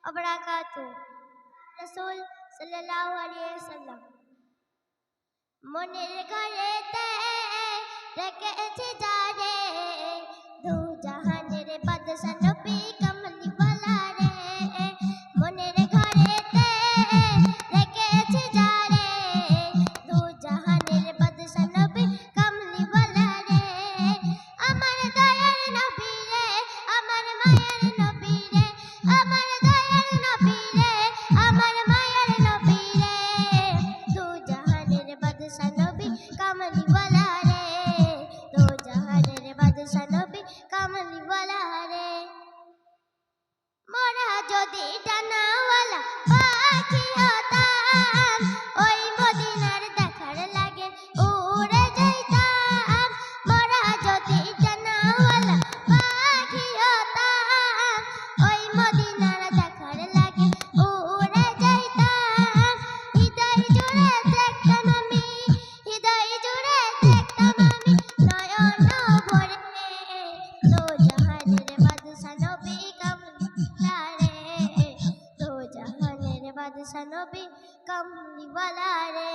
وبركاته রাসূল সাল্লাল্লাহু আলাইহি ওয়াসাল্লাম মনের ঘরেতে রেখেছে যারে দু জাহানের বাদশা নবী কামলি ওয়ালা রে মনের ঘরেতে রেখেছে যারে দু জাহানের বাদশা নবী কামলি ওয়ালা রে আমার দয়ার নবী রে আমার মায়ের নবী রে আমার দয়ার নবী রে আমার মায়ের নবী রে দু জাহানের বাদশা নবী কামলি ওয়ালা রে দু জাহানের বাদশা নবী কামলি ওয়ালা রে মোরা যদি ডানাওয়ালা পাখি হতাম ওই মদিনার দেখার লাগে উড়ে যাইতাম মোরা যদি ডানাওয়ালা পাখি হতাম ওই মদিনার দেখার লাগে উড়ে যাইতাম হৃদয় জুড়ে দেখতাম আমি হৃদয় জুড়ে দেখতাম আমি নয়ন ভরে দু জাহানের বাদশা নবী কামলিওয়ালা রে দু জাহানের বাদশা নবী কামলিওয়ালা রে।